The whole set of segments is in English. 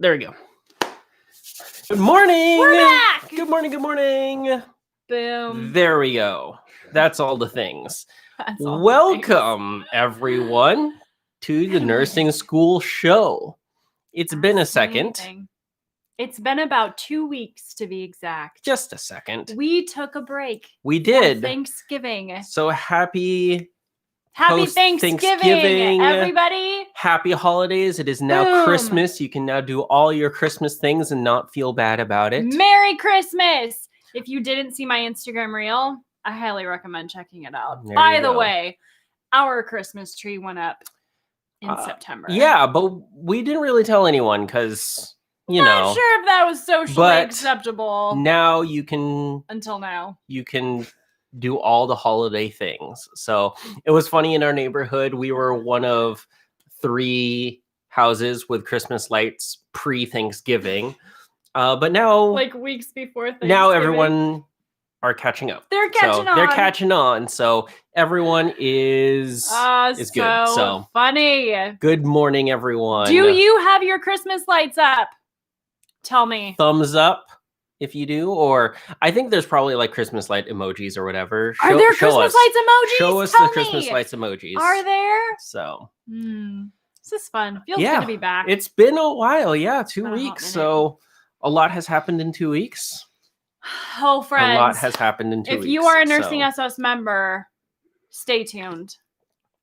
There we go. Good morning. We're back. Good morning. Good morning. Boom. There we go. That's all the things. That's all Welcome, everyone, to the Nursing School Show. It's been a second. Amazing. It's been about 2 weeks to be exact. Just a second. We took a break. We did. For Thanksgiving. So happy Thanksgiving, everybody. Happy holidays. It is now Boom. Christmas. You can now do all your Christmas things and not feel bad about it. Merry Christmas. If you didn't see my Instagram reel, I highly recommend checking it out. There By you the go. way, our Christmas tree went up in September. Yeah, but we didn't really tell anyone because, Not sure if that was socially but acceptable. Now you can... Until now. You can do all the holiday things. So it was funny in our neighborhood. We were one of 3 houses with Christmas lights pre-Thanksgiving. But now... Like weeks before Thanksgiving. Now everyone are catching up. They're catching on. They're catching on. So everyone is good. So funny. Good morning, everyone. Do you have your Christmas lights up? Tell me. Thumbs up if you do, or I think there's probably like Christmas light emojis or whatever. Are there Christmas lights emojis? Show us Tell the Christmas lights emojis. Are there? So. This is fun. Feels good to be back. It's been a while. Yeah, 2 Been a hot weeks. minute. So a lot has happened in 2 weeks. Oh, friends. A lot has happened in 2 weeks. If you are a Nursing SS member, stay tuned.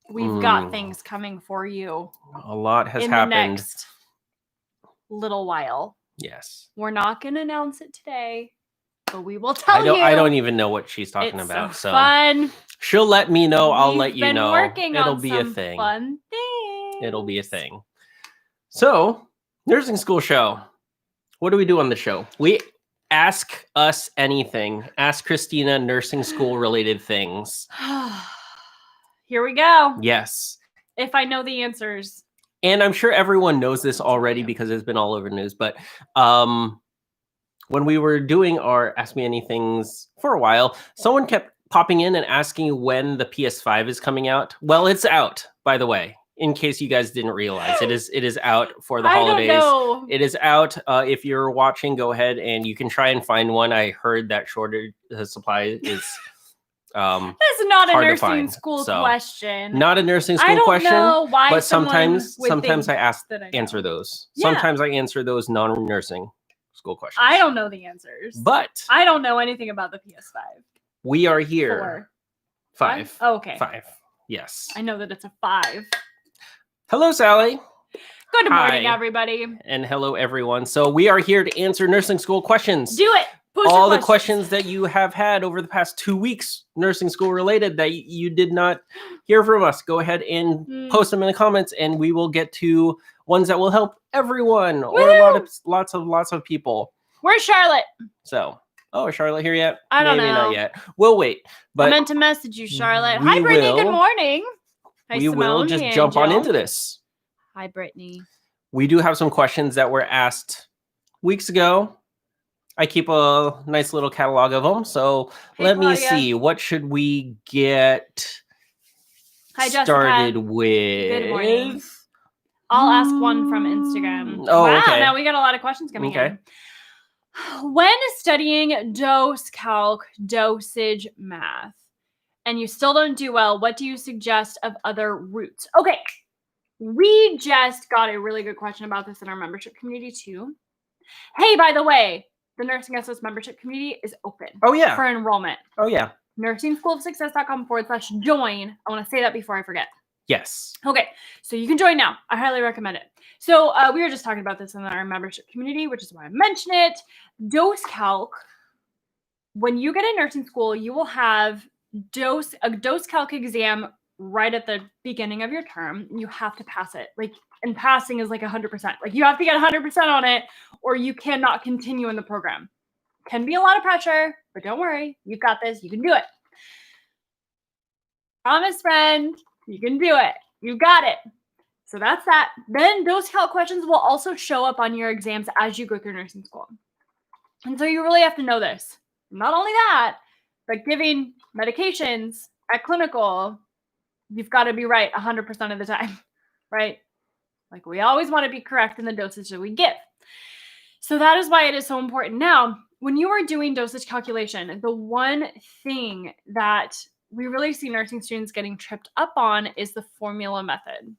We've got things coming for you. A lot has in happened. The next little while. Yes. We're not going to announce it today, but we will tell you. I don't even know what she's talking about. So fun. She'll let me know. I'll let you know. It'll be a thing. Fun things. It'll be a thing. So, Nursing School Show. What do we do on the show? We ask us anything. Ask Christina nursing school related things. Here we go. Yes. If I know the answers. And I'm sure everyone knows this already because it's been all over the news. But when we were doing our Ask Me Anythings for a while, someone kept popping in and asking when the PS5 is coming out. Well, it's out, by the way, in case you guys didn't realize. It is out for the holidays. I don't know. It is out. If you're watching, go ahead and you can try and find one. I heard that shortage supply is... That's not a nursing school question. Not a nursing school question. I don't know why, but sometimes I answer know. those. Yeah. Sometimes I answer those non-nursing school questions. I don't know the answers. But I don't know anything about the PS5. We are here. 5. Oh, okay. 5. Yes. I know that it's a 5. Hello, Sally. Good morning, everybody. And hello, everyone. So we are here to answer nursing school questions. Do it. All the questions that you have had over the past 2 weeks, nursing school related, that you did not hear from us, go ahead and post them in the comments, and we will get to ones that will help everyone. Woo-hoo! Or lots of people. Where's Charlotte? So, is Charlotte here yet? I don't know. Maybe not yet. We'll wait. But I meant to message you, Charlotte. Hi, Brittany. Good morning. Hi, we will just jump on into this. Hi, Brittany. We do have some questions that were asked weeks ago. I keep a nice little catalog of them. So let me see. What should we get started with? Good morning. I'll ask one from Instagram. Oh, wow. Okay. Now we got a lot of questions coming in. When studying dosage math, and you still don't do well, what do you suggest of other routes? Okay. We just got a really good question about this in our membership community too. Hey, by the way, the Nursing SS membership community is open. Oh, yeah. For enrollment. Oh, yeah. NursingSchoolOfSuccess.com/join. I want to say that before I forget. Yes. Okay. So you can join now. I highly recommend it. So we were just talking about this in our membership community, which is why I mentioned it. Dose calc. When you get in nursing school, you will have a dose calc exam right at the beginning of your term. You have to pass it. And passing is 100%. You have to get 100% on it, or you cannot continue in the program. Can be a lot of pressure, but don't worry. You've got this. You can do it. Promise, friend. You can do it. You got it. So that's that. Then those calc questions will also show up on your exams as you go through nursing school. And so you really have to know this. Not only that, but giving medications at clinical, you've got to be right 100% of the time, right? We always want to be correct in the dosage that we give. So that is why it is so important. Now, when you are doing dosage calculation, the one thing that we really see nursing students getting tripped up on is the formula method.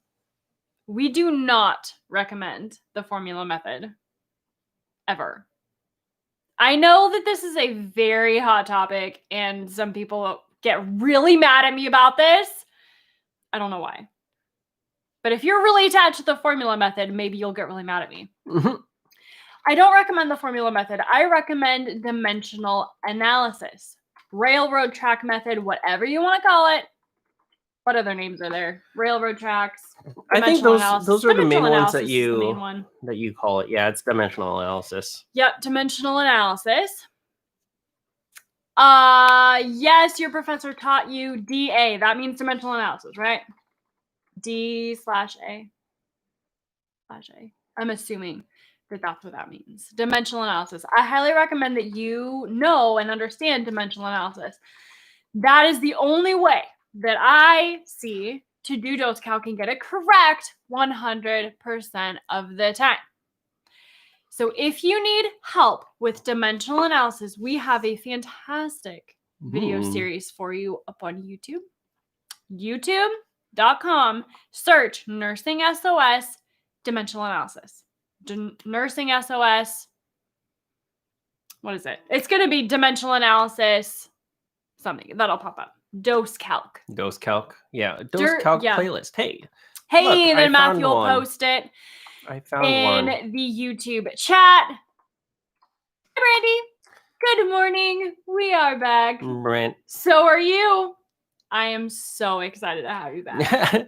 We do not recommend the formula method ever. I know that this is a very hot topic and some people get really mad at me about this. I don't know why. But if you're really attached to the formula method, maybe you'll get really mad at me. Mm-hmm. I don't recommend the formula method. I recommend dimensional analysis, railroad track method, whatever you want to call it. What other names are there? Railroad tracks. I think those are the main ones that you call it. Yeah, it's dimensional analysis. Yep, dimensional analysis. Yes, your professor taught you DA. That means dimensional analysis, right? D/A. I'm assuming that that's what that means. Dimensional analysis. I highly recommend that you know and understand dimensional analysis. That is the only way that I see to do dose calc and get it correct 100% of the time. So if you need help with dimensional analysis, we have a fantastic video series for you up on YouTube. YouTube.com, search Nursing SOS Dimensional Analysis. Nursing SOS, what is it? It's going to be dimensional analysis, something that'll pop up. Dose calc. Yeah. Dose calc playlist. Hey, look, then Matthew will post it. I found one in the YouTube chat. Hi, Brandy. Good morning. We are back. Brent. So are you. I am so excited to have you back.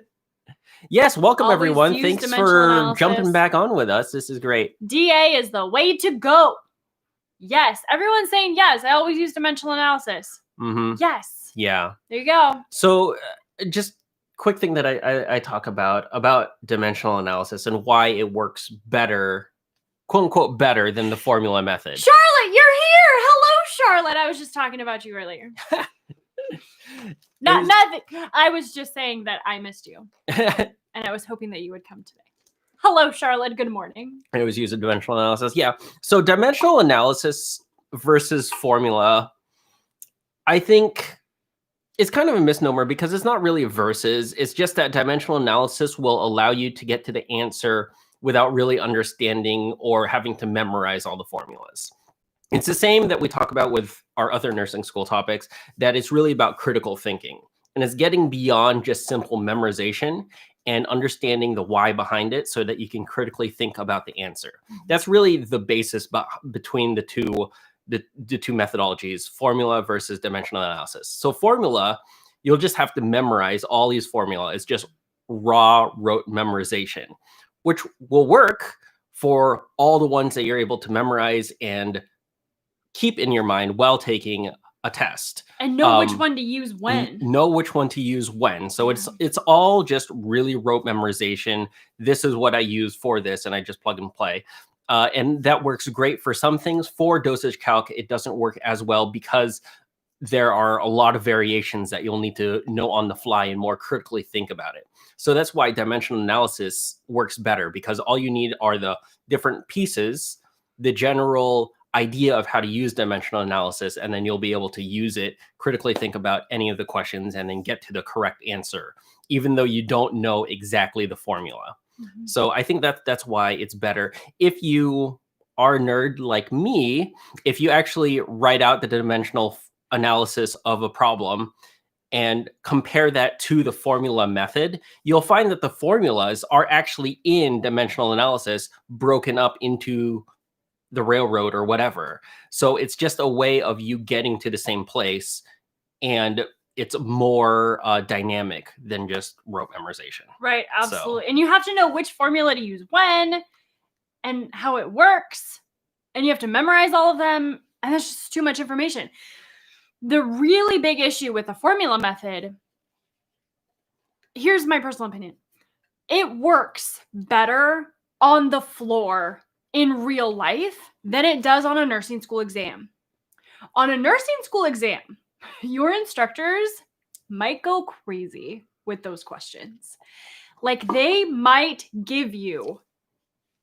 Yes, welcome everyone. Thanks for jumping back on with us. This is great. DA is the way to go. Yes, everyone's saying yes. I always use dimensional analysis. Mm-hmm. Yes. Yeah. There you go. So just quick thing that I talk about dimensional analysis and why it works better, quote unquote, better than the formula method. Charlotte, you're here. Hello, Charlotte. I was just talking about you earlier. Nothing. I was just saying that I missed you. And I was hoping that you would come today. Hello, Charlotte. Good morning. I always use a dimensional analysis. Yeah. So dimensional analysis versus formula, I think it's kind of a misnomer because it's not really versus. It's just that dimensional analysis will allow you to get to the answer without really understanding or having to memorize all the formulas. It's the same that we talk about with our other nursing school topics, that it's really about critical thinking. And it's getting beyond just simple memorization and understanding the why behind it so that you can critically think about the answer. That's really the basis between the two methodologies, formula versus dimensional analysis. So formula, you'll just have to memorize all these formula. It's just raw rote memorization, which will work for all the ones that you're able to memorize and keep in your mind while taking a test. And know which one to use when. Know which one to use when. So it's all just really rote memorization. This is what I use for this, and I just plug and play. And that works great for some things. For dosage calc, it doesn't work as well because there are a lot of variations that you'll need to know on the fly and more critically think about it. So that's why dimensional analysis works better, because all you need are the different pieces, the general idea of how to use dimensional analysis, and then you'll be able to use it, critically think about any of the questions, and then get to the correct answer, even though you don't know exactly the formula. Mm-hmm. So I think that's why it's better. If you are a nerd like me, if you actually write out the dimensional analysis of a problem and compare that to the formula method, you'll find that the formulas are actually in dimensional analysis broken up into the railroad or whatever. So it's just a way of you getting to the same place, and it's more dynamic than just rote memorization. Right, absolutely. So, and you have to know which formula to use when and how it works, and you have to memorize all of them, and that's just too much information. The really big issue with the formula method, here's my personal opinion. It works better on the floor in real life than it does on a nursing school exam. On a nursing school exam, your instructors might go crazy with those questions. Like, they might give you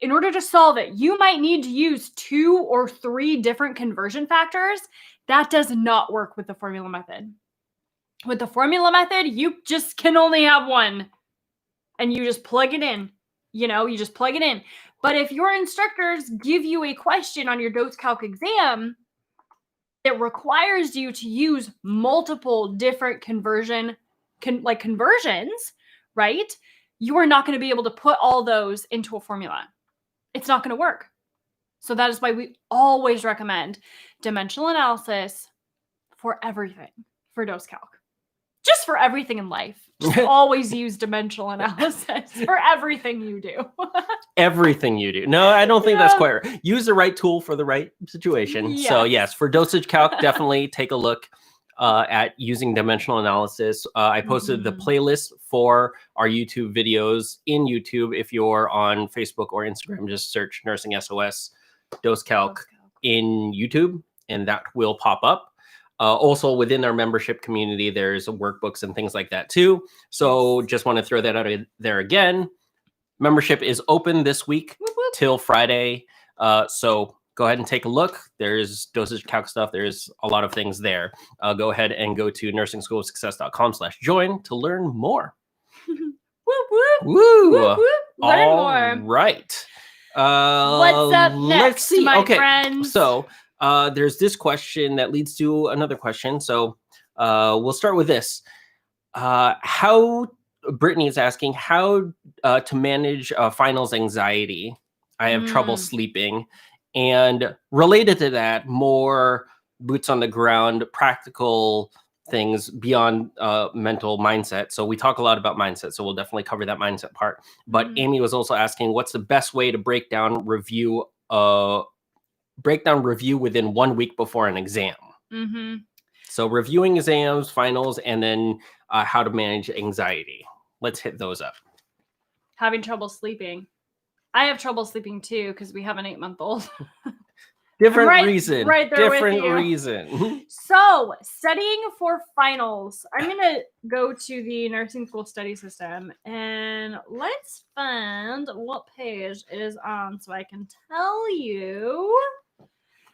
in order to solve it, you might need to use 2 or 3 different conversion factors. That does not work with the formula method. With the formula method, you just can only have one, and you just plug it in. You just plug it in. But if your instructors give you a question on your dose calc exam that requires you to use multiple different conversions, right? You are not going to be able to put all those into a formula. It's not going to work. So that is why we always recommend dimensional analysis for everything, for dose calc. Just for everything in life. Just always use dimensional analysis for everything you do. Everything you do. No, I don't think that's quite right. Use the right tool for the right situation. Yes. So yes, for dosage calc, definitely take a look at using dimensional analysis. I posted the playlist for our YouTube videos in YouTube. If you're on Facebook or Instagram, just search Nursing SOS Dose Calc in YouTube, and that will pop up. Also, within our membership community, there's workbooks and things like that too. So just want to throw that out there again. Membership is open this week till Friday. So go ahead and take a look. There's dosage calc stuff. There's a lot of things there. Go ahead and go to NursingSchoolOfSuccess.com/join to learn more. Whoop, whoop. Woo! Whoop, whoop. Learn more. Right. What's up next, my friends? So there's this question that leads to another question. So we'll start with this. How Brittany is asking how to manage finals anxiety. I have trouble sleeping. And related to that, more boots on the ground, practical things beyond mental mindset. So we talk a lot about mindset, so we'll definitely cover that mindset part. But Amy was also asking, what's the best way to break down review within 1 week before an exam? So reviewing exams, finals, and then how to manage anxiety. Let's hit those up. Having trouble sleeping. I have trouble sleeping too because we have an 8-month-old. Different reason. Right there Different with you. reason. So, studying for finals. I'm going to go to the nursing school study system and let's find what page it is on so I can tell you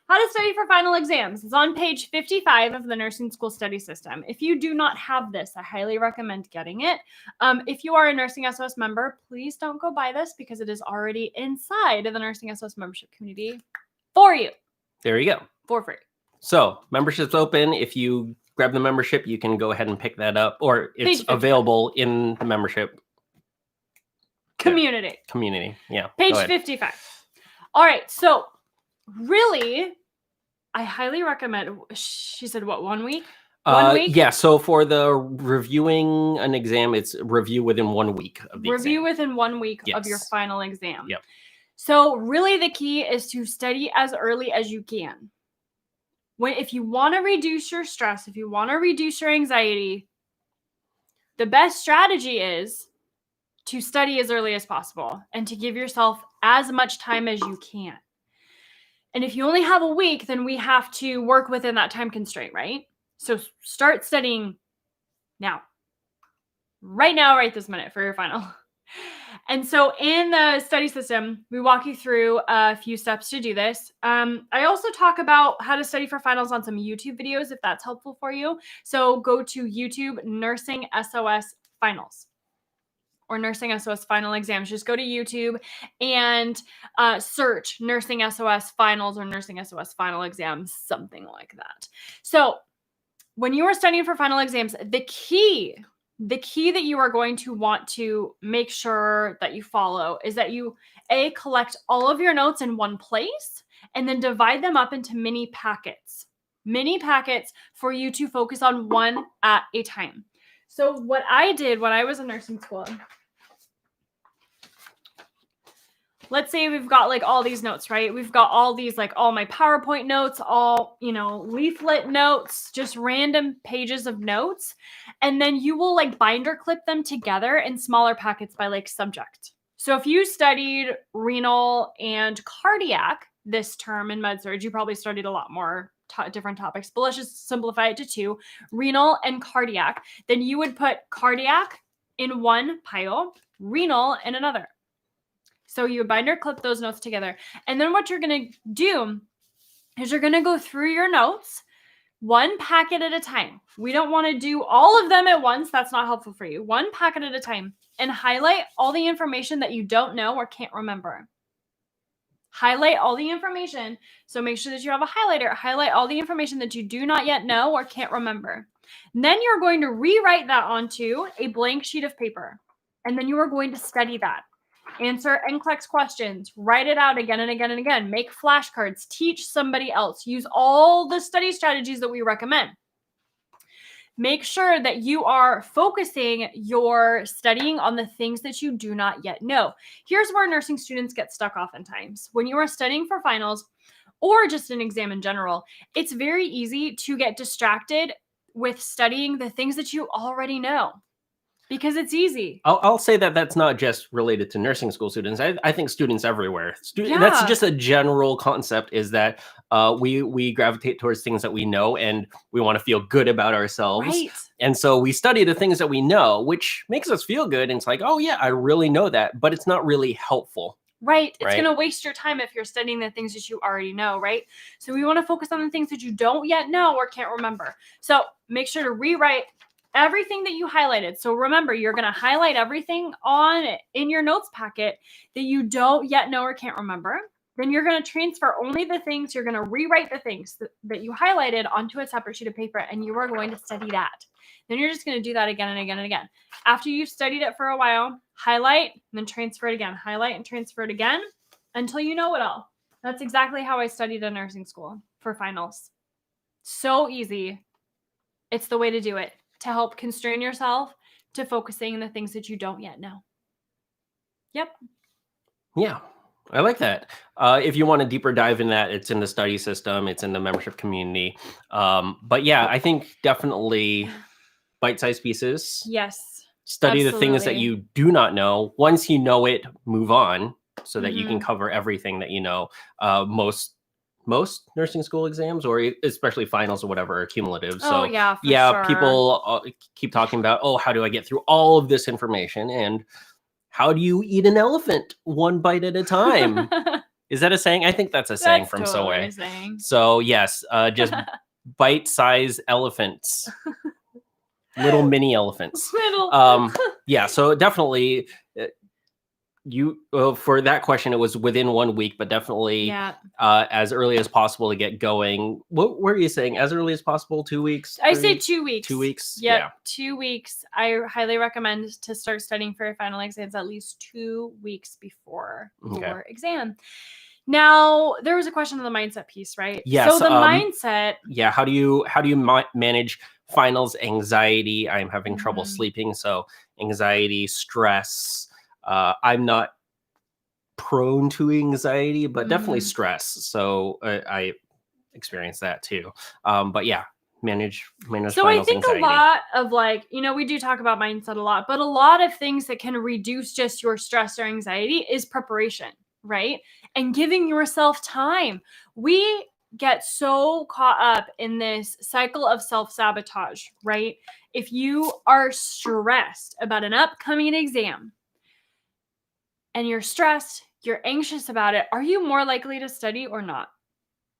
how to study for final exams. It's on page 55 of the nursing school study system. If you do not have this, I highly recommend getting it. If you are a Nursing SOS member, please don't go buy this because it is already inside of the Nursing SOS membership community for you. There you go. For free. So membership's open. If you grab the membership, you can go ahead and pick that up, or it's available in the membership community. Yeah. Page 55. All right. So really, I highly recommend. She said, what, 1 week? 1 week? Yeah. So for the reviewing an exam, it's review within 1 week of the review exam. within 1 week of your final exam. Yep. So really the key is to study as early as you can. If you want to reduce your stress, if you want to reduce your anxiety, the best strategy is to study as early as possible and to give yourself as much time as you can. And if you only have a week, then we have to work within that time constraint, right? So start studying now. Right now, right this minute for your final. And so in the study system, we walk you through a few steps to do this. I also talk about how to study for finals on some YouTube videos, if that's helpful for you. So go to YouTube, Nursing SOS Finals, or Nursing SOS Final Exams. Just go to YouTube and search Nursing SOS Finals or Nursing SOS Final Exams, something like that. So when you are studying for final exams, the key that you are going to want to make sure that you follow is that you collect all of your notes in one place and then divide them up into mini packets for you to focus on one at a time. So what I did when I was in nursing school, let's say we've got like all these notes, right? We've got all these, like all my PowerPoint notes, all, leaflet notes, just random pages of notes. And then you will like binder clip them together in smaller packets by like subject. So if you studied renal and cardiac this term in med-surg, you probably studied a lot more different topics, but let's just simplify it to 2, renal and cardiac. Then you would put cardiac in one pile, renal in another. So you binder clip those notes together. And then what you're going to do is you're going to go through your notes one packet at a time. We don't want to do all of them at once. That's not helpful for you. One packet at a time, and highlight all the information that you don't know or can't remember. Highlight all the information. So make sure that you have a highlighter. Highlight all the information that you do not yet know or can't remember. And then you're going to rewrite that onto a blank sheet of paper. And then you are going to study that. Answer NCLEX questions. Write it out again and again and again. Make flashcards. Teach somebody else. Use all the study strategies that we recommend. Make sure that you are focusing your studying on the things that you do not yet know. Here's where nursing students get stuck oftentimes. When you are studying for finals or just an exam in general, it's very easy to get distracted with studying the things that you already know because it's easy. I'll say that that's not just related to nursing school students. I think students everywhere. Yeah. That's just a general concept, is that we gravitate towards things that we know, and we want to feel good about ourselves. Right. And so we study the things that we know, which makes us feel good. And it's like, oh yeah, I really know that, but it's not really helpful. Right. It's Right. going to waste your time if you're studying the things that you already know, right? So we want to focus on the things that you don't yet know or can't remember. So make sure to rewrite everything that you highlighted. So remember, you're going to highlight everything in your notes packet that you don't yet know or can't remember. Then you're going to transfer only the things, you're going to rewrite the things that you highlighted onto a separate sheet of paper, and you are going to study that. Then you're just going to do that again and again and again. After you've studied it for a while, highlight, and then transfer it again. Highlight and transfer it again until you know it all. That's exactly how I studied in nursing school for finals. So easy. It's the way to do it, to help constrain yourself to focusing on the things that you don't yet know. Yep. Yeah, I like that. If you want a deeper dive in that, it's in the study system, it's in the membership community. But yeah, I think definitely bite-sized pieces. Yes. Study the things that absolutely. you do not know. Once you know it, move on so that you can Mhm. cover everything that you know. Most nursing school exams, or especially finals or whatever, are cumulative. So Oh, yeah, for yeah, sure. people keep talking about, oh, how do I get through all of this information? And how do you eat an elephant one bite at a time? Is that a saying? I think that's a saying That's from totally somewhere. a saying. So yes, just bite-sized elephants, little mini elephants. Little. Yeah, so definitely for that question, it was within 1 week, but definitely Yeah. as early as possible to get going. What were you saying? As early as possible? 2 weeks? I say 3 2 weeks. 2 weeks? Yep, Yeah. 2 weeks. I highly recommend to start studying for your final exams at least 2 weeks before Okay. your exam. Now, there was a question on the mindset piece, right? Yes, So the mindset. Yeah, how do you manage finals anxiety? I'm having trouble Mhm. sleeping, so anxiety, stress. I'm not prone to anxiety, but definitely Mhm. stress. So I experience that too. But yeah, manage So I finals think anxiety. a lot of we do talk about mindset a lot, but a lot of things that can reduce just your stress or anxiety is preparation, right? And giving yourself time. We get so caught up in this cycle of self-sabotage, right? If you are stressed about an upcoming exam and you're stressed, you're anxious about it, are you more likely to study or not?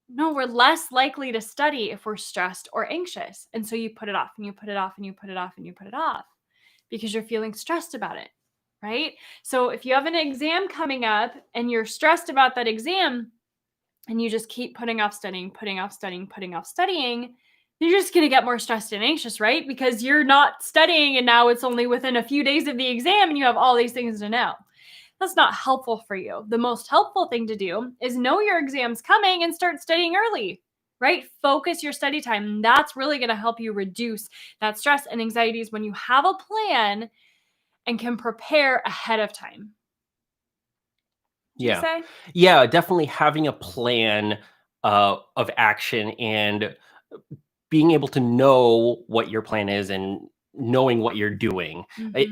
No, we're less likely to study if we're stressed or anxious. And so you put it off and you put it off and you put it off and you put it off because you're feeling stressed about it, right? So if you have an exam coming up and you're stressed about that exam and you just keep putting off studying, putting off studying, putting off studying, you're just going to get more stressed and anxious, right? Because you're not studying and now it's only within a few days of the exam and you have all these things to know. That's not helpful for you. The most helpful thing to do is know your exam's coming and start studying early, right? Focus your study time. That's really going to help you reduce that stress and anxieties when you have a plan and can prepare ahead of time. Yeah. Say? Yeah, definitely having a plan of action and being able to know what your plan is and knowing what you're doing.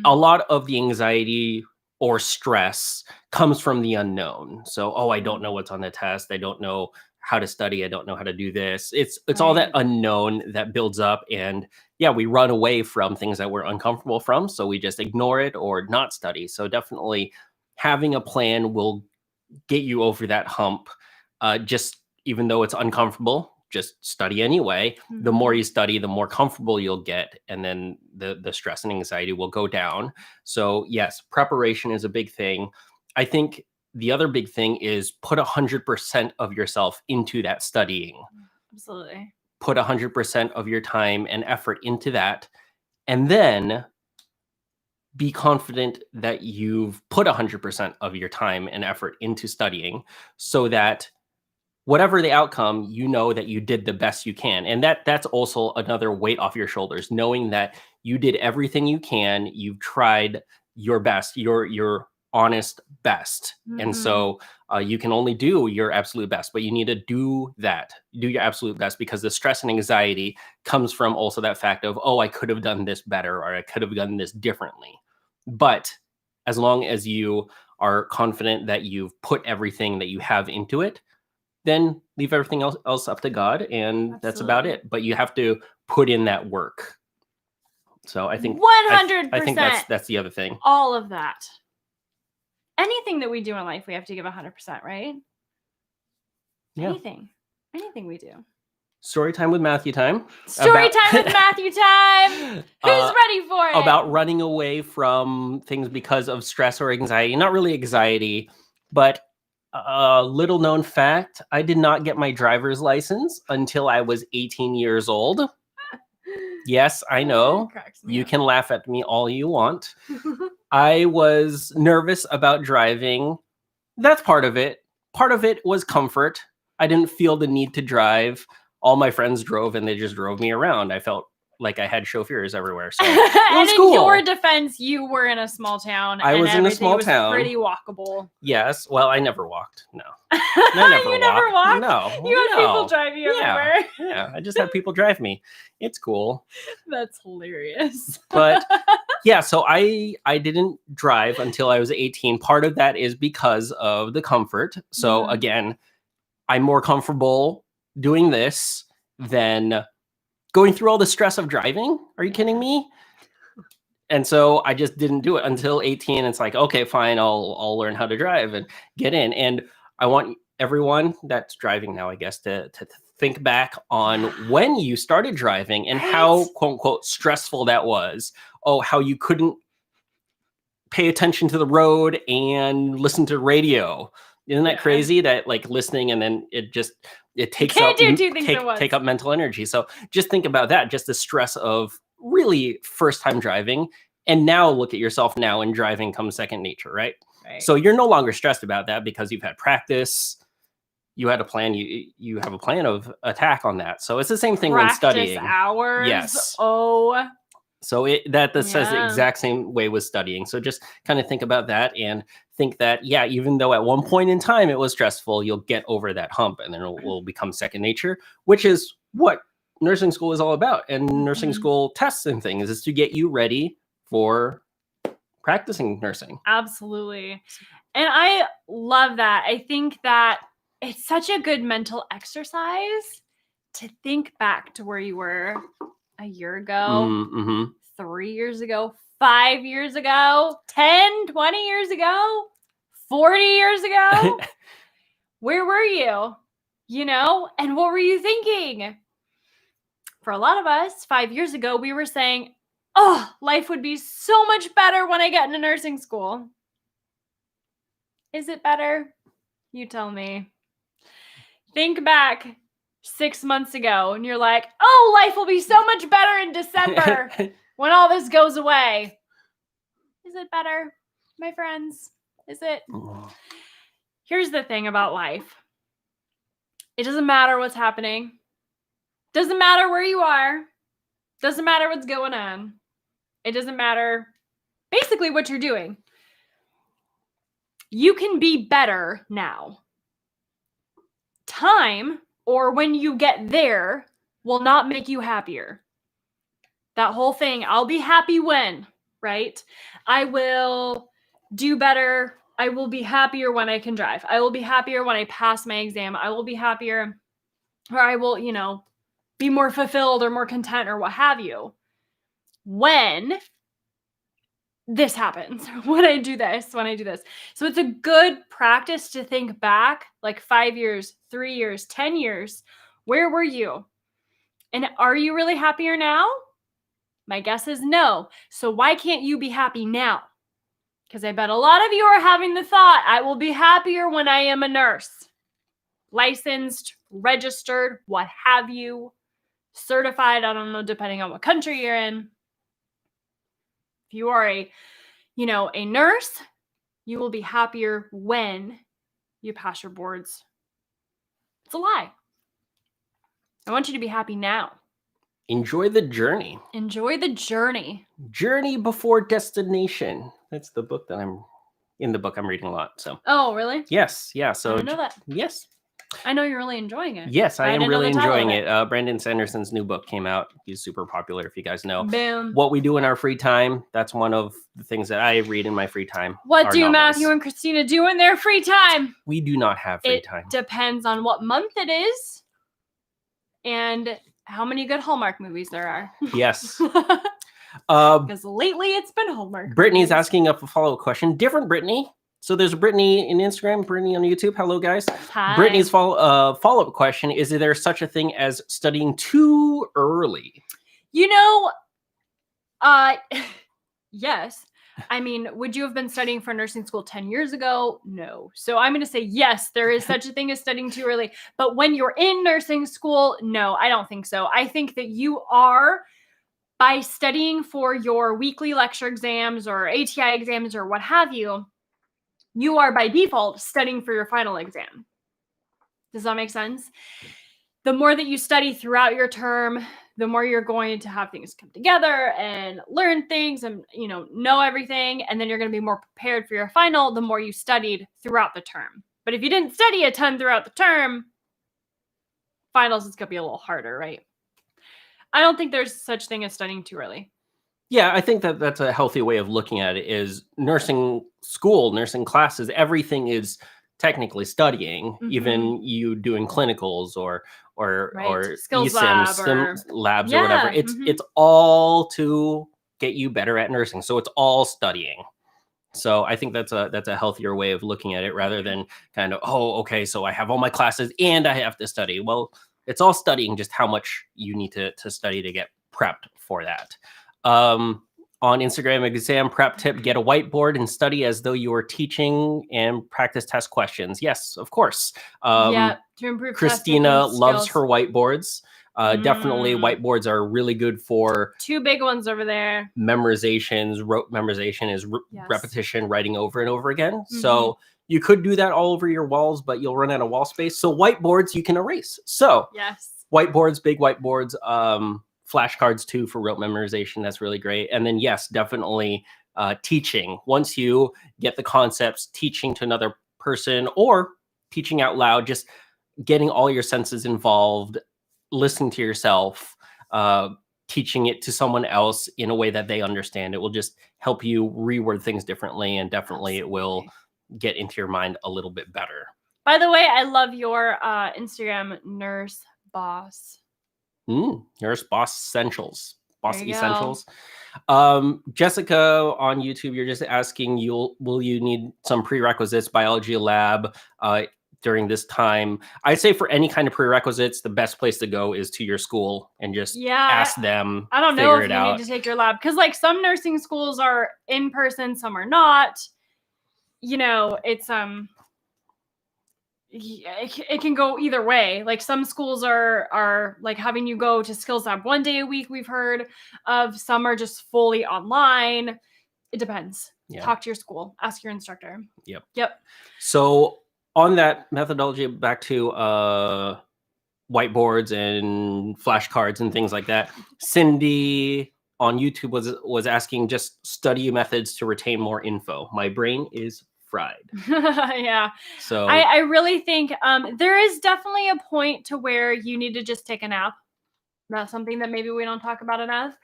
A lot of the anxiety or stress comes from the unknown. So, oh, I don't know what's on the test. I don't know how to study. I don't know how to do this. It's all that Right. unknown that builds up, and yeah, we run away from things that we're uncomfortable from. So we just ignore it or not study. So definitely having a plan will get you over that hump. Just even though it's uncomfortable, just study anyway. The more you study, the more comfortable you'll get, and then the stress and anxiety will go down. So yes, preparation is a big thing. I think the other big thing is put 100% of yourself into that studying. Absolutely. Put 100% of your time and effort into that, and then be confident that you've put 100% of your time and effort into studying, so that whatever the outcome, you know that you did the best you can. And that's also another weight off your shoulders, knowing that you did everything you can, you've tried your best, your honest best. And so you can only do your absolute best, but you need to do your absolute best, because the stress and anxiety comes from also that fact of, oh, I could have done this better, or I could have done this differently. But as long as you are confident that you've put everything that you have into it, then leave everything else up to God, and that's about it. But you have to put in that work. So I think 100%. I think that's the other thing. All of that. Anything that we do in life, we have to give 100%, right? Yeah. Anything we do. Story time with Matthew time. Story time with Matthew time. Who's ready for it? About running away from things because of stress or anxiety. Not really anxiety, but a little known fact, I did not get my driver's license until I was 18 years old. Yes, I know. You can laugh at me all you want. I was nervous about driving. That's part of it. Part of it was comfort. I didn't feel the need to drive. All my friends drove, and they just drove me around. I felt like I had chauffeurs everywhere. So it was and cool. In your defense, you were in a small town. I was in a small town. Pretty walkable. Yes. Well, I never walked. No. You never walked? No. You had people drive you everywhere. Yeah. I just had people drive me. It's cool. That's hilarious. But yeah, so I didn't drive until I was 18. Part of that is because of the comfort. So again, I'm more comfortable doing this than going through all the stress of driving. Are you kidding me? And so I just didn't do it until 18. It's like, okay, fine, I'll learn how to drive and get in. And I want everyone that's driving now, I guess, to think back on when you started driving and how, quote unquote, stressful that was. Oh, how you couldn't pay attention to the road and listen to radio. Isn't that crazy that like listening and then it takes take up mental energy. So just think about that, just the stress of really first time driving, and now look at yourself now, and driving comes second nature, right? So you're no longer stressed about that because you've had practice. You had a plan. You have a plan of attack on that. So it's the same thing when studying. Hours. Yes. Oh. So that says the exact same way with studying. So just kind of think about that and think that, yeah, even though at one point in time it was stressful, you'll get over that hump, and then it will become second nature, which is what nursing school is all about. And nursing school tests and things is to get you ready for practicing nursing. Absolutely. And I love that. I think that it's such a good mental exercise to think back to where you were a year ago, 3 years ago, 5 years ago, 10, 20 years ago, 40 years ago. Where were you? And what were you thinking? For a lot of us, 5 years ago, we were saying, oh, life would be so much better when I get into nursing school. Is it better? You tell me. Think back 6 months ago and you're like, oh, life will be so much better in December when all this goes away. Is it better, my friends? Is it? Here's the thing about life. It doesn't matter what's happening. Doesn't matter where you are. Doesn't matter what's going on. It doesn't matter basically what you're doing. You can be better now. Time, or when you get there, will not make you happier. That whole thing, I'll be happy when, right? I will do better. I will be happier when I can drive. I will be happier when I pass my exam. I will be happier, or I will, be more fulfilled or more content or what have you. When this happens when I do this, So it's a good practice to think back like 5 years, 3 years, 10 years. Where were you? And are you really happier now? My guess is no. So why can't you be happy now? Because I bet a lot of you are having the thought, I will be happier when I am a nurse. Licensed, registered, what have you, certified, I don't know, depending on what country you're in. If you are a nurse, you will be happier when you pass your boards. It's a lie. I want you to be happy now. Enjoy the journey. Enjoy the journey. Journey before destination. That's the book that I'm reading a lot. So. Oh, really? Yes. Yeah. So. I didn't know that. Yes. I know you're really enjoying it. Yes, I am really enjoying it. Brandon Sanderson's new book came out. He's super popular, if you guys know. Boom. What we do in our free time, that's one of the things that I read in my free time. What do Matthew and Christina do in their free time? We do not have free time. It depends on what month it is and how many good Hallmark movies there are. Yes. Because lately it's been Hallmark. Brittany's asking a follow-up question. Different Brittany. So there's Brittany in Instagram, Brittany on YouTube. Hello, guys. Hi. Brittany's follow-up question: is there such a thing as studying too early? Yes. I mean, would you have been studying for nursing school 10 years ago? No. So I'm going to say yes, there is such a thing as studying too early. But when you're in nursing school, no, I don't think so. I think that you are, by studying for your weekly lecture exams or ATI exams or what have you, you are by default studying for your final exam. Does that make sense? The more that you study throughout your term, the more you're going to have things come together and learn things and, know everything. And then you're going to be more prepared for your final, the more you studied throughout the term. But if you didn't study a ton throughout the term, finals is going to be a little harder, right? I don't think there's such thing as studying too early. Yeah, I think that that's a healthy way of looking at it. Is nursing school, nursing classes, everything is technically studying. Mm-hmm. Even you doing clinicals or skills labs or whatever. It's all to get you better at nursing. So it's all studying. So I think that's a healthier way of looking at it rather than kind of, okay, so I have all my classes and I have to study. Well, it's all studying, just how much you need to study to get prepped for that. On Instagram, exam prep tip: get a whiteboard and study as though you are teaching and practice test questions. Yes, of course. To improve. Christina loves her whiteboards. Definitely whiteboards are really good for 2 big ones over there. Memorizations. Rote memorization is repetition, writing over and over again. Mm-hmm. So you could do that all over your walls, but you'll run out of wall space. So whiteboards you can erase. So whiteboards, big whiteboards, flashcards too for rote memorization. That's really great. And then yes, definitely teaching. Once you get the concepts, teaching to another person or teaching out loud, just getting all your senses involved, listening to yourself, teaching it to someone else in a way that they understand. It will just help you reword things differently, and definitely it will get into your mind a little bit better. By the way, I love your Instagram, Nurse Boss. Nurse Boss Essentials. Boss Essentials. Jessica on YouTube, you're just asking, will you need some prerequisites, biology lab, during this time? I'd say for any kind of prerequisites, the best place to go is to your school and just ask them. I don't know if you need to take your lab, because like some nursing schools are in person, some are not. It's it can go either way. Like some schools are like having you go to skills lab 1 day a week, we've heard of. Some are just fully online. It depends. Talk to your school, ask your instructor. Yep. So on that methodology, back to whiteboards and flashcards and things like that, Cindy on YouTube was asking, just study methods to retain more info. My brain is fried. Yeah. So I really think there is definitely a point to where you need to just take a nap. That's something that maybe we don't talk about enough.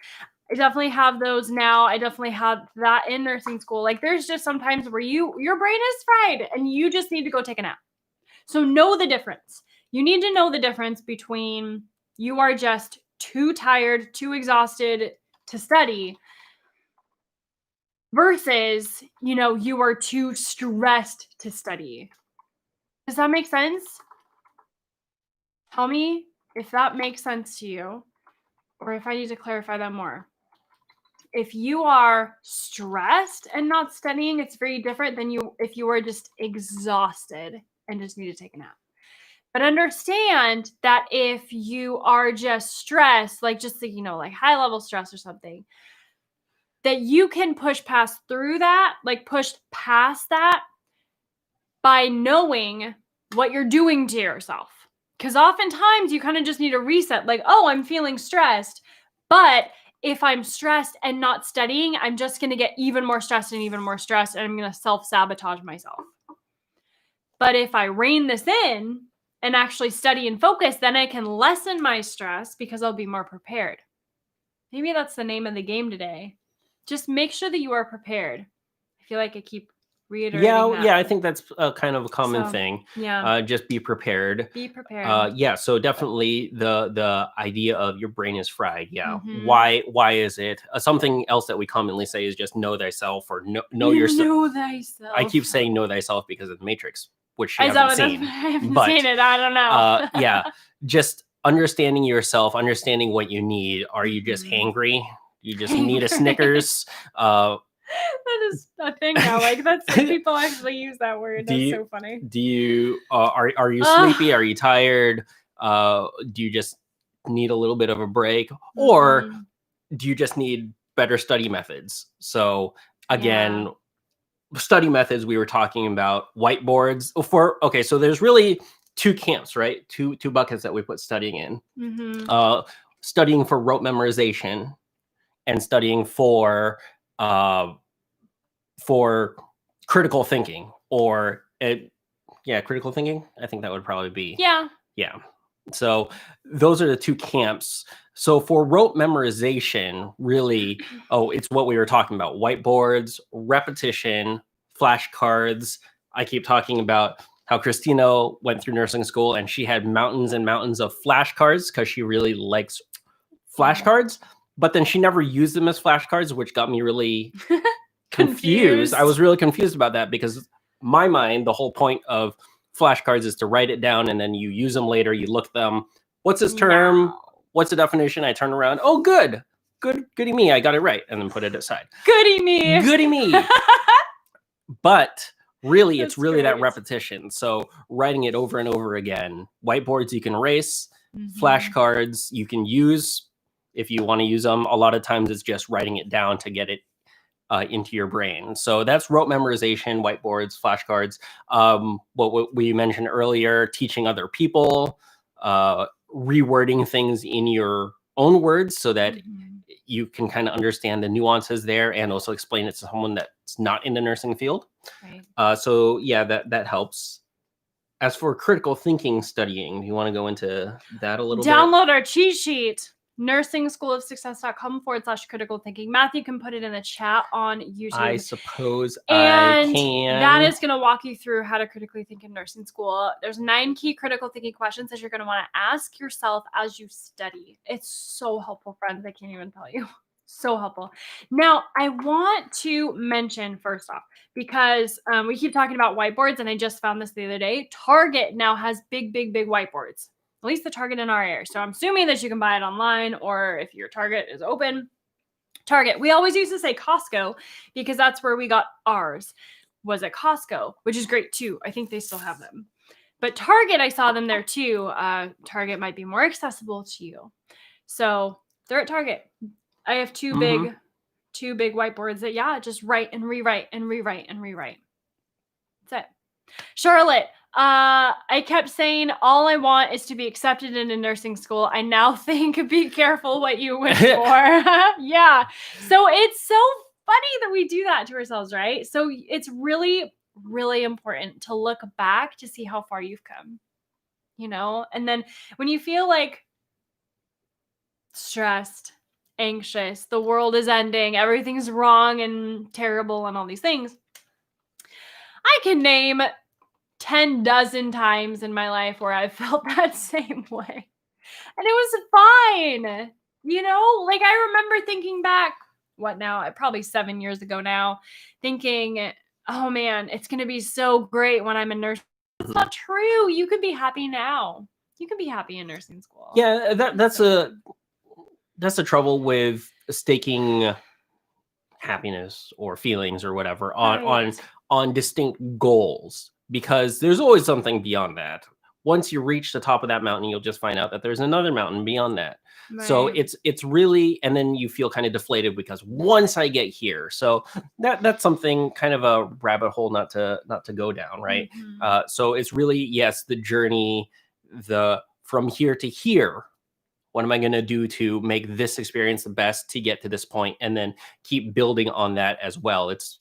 I definitely have those now. I definitely had that in nursing school. Like there's just sometimes where your brain is fried and you just need to go take a nap. So know the difference. You need to know the difference between you are just too tired, too exhausted to study, versus, you are too stressed to study. Does that make sense? Tell me if that makes sense to you, or if I need to clarify that more. If you are stressed and not studying, it's very different than if you are just exhausted and just need to take a nap. But understand that if you are just stressed, like just like high level stress or something, that you can push past that by knowing what you're doing to yourself. Because oftentimes you kind of just need a reset, like, oh, I'm feeling stressed. But if I'm stressed and not studying, I'm just going to get even more stressed, and I'm going to self-sabotage myself. But if I rein this in and actually study and focus, then I can lessen my stress because I'll be more prepared. Maybe that's the name of the game today. Just make sure that you are prepared. I feel like I keep reiterating that. Yeah, I think that's kind of a common thing. Yeah. Just be prepared. Be prepared. Yeah, so definitely the idea of your brain is fried. Yeah. Mhm. Why is it? Something else that we commonly say is just know thyself, or know yourself. Know thyself. I keep saying know thyself because of the Matrix, which you I haven't seen. haven't seen it. I don't know. Yeah, just understanding yourself, understanding what you need. Are you just hangry? You just need a Snickers. That is a thing now. Like people actually use that word. That's so funny. Do you are you sleepy? Are you tired? Do you just need a little bit of a break, or do you just need better study methods? So again, study methods, we were talking about whiteboards. So there's really two camps, right? Two buckets that we put studying in. Studying for rote memorization and studying for critical thinking, or critical thinking. I think that would probably be. Yeah. So those are the two camps. So for rote memorization, really, it's what we were talking about: whiteboards, repetition, flashcards. I keep talking about how Christina went through nursing school and she had mountains and mountains of flashcards because she really likes flashcards, but then she never used them as flashcards, which got me really confused. I was really confused about that, because my mind, the whole point of flashcards is to write it down and then you use them later. You look them. What's this term? No. What's the definition? I turn around. Oh, goody me. I got it right. And then put it aside. Goody me. But really, it's really that repetition. So writing it over and over again. Whiteboards you can erase. Flashcards you can use if you want to use them. A lot of times it's just writing it down to get it into your brain. So that's rote memorization, whiteboards, flashcards. What we mentioned earlier, teaching other people, rewording things in your own words so that you can kind of understand the nuances there, and also explain it to someone that's not in the nursing field. Right. So yeah, that helps. As for critical thinking studying, you want to go into that a little bit? Download our cheat sheet. NursingSchoolOfSuccess.com/critical thinking. Matthew can put it in the chat on YouTube. I suppose I can. That is going to walk you through how to critically think in nursing school. There's 9 key critical thinking questions that you're going to want to ask yourself as you study. It's so helpful, friends. I can't even tell you. So helpful. Now, I want to mention first off, because we keep talking about whiteboards, and I just found this the other day. Target now has big whiteboards. At least the Target in our area. So I'm assuming that you can buy it online, or if your Target is open. Target. We always used to say Costco because that's where we got ours, was at Costco, which is great too. I think they still have them. But Target, I saw them there too. Target might be more accessible to you. So they're at Target. I have two big whiteboards that, just write and rewrite and rewrite and rewrite. That's it. Charlotte. I kept saying all I want is to be accepted into nursing school. I now think be careful what you wish for. Yeah. So it's so funny that we do that to ourselves, right? So it's really, really important to look back to see how far you've come, and then when you feel like stressed, anxious, the world is ending, everything's wrong and terrible and all these things, I can name 10 dozen times in my life where I felt that same way. And it was fine. Like I remember thinking back what now? Probably 7 years ago now, thinking, oh man, it's going to be so great when I'm in nursing. It's not true. You could be happy now. You can be happy in nursing school. Yeah, that's a trouble with staking happiness or feelings or whatever on distinct goals, because there's always something beyond that. Once you reach the top of that mountain, you'll just find out that there's another mountain beyond that. Right. So it's really, and then you feel kind of deflated because once I get here, so that's something kind of a rabbit hole not to go down, right? Mm-hmm. So it's really, yes, the journey, the from here to here. What am I going to do to make this experience the best to get to this point, and then keep building on that as well? It's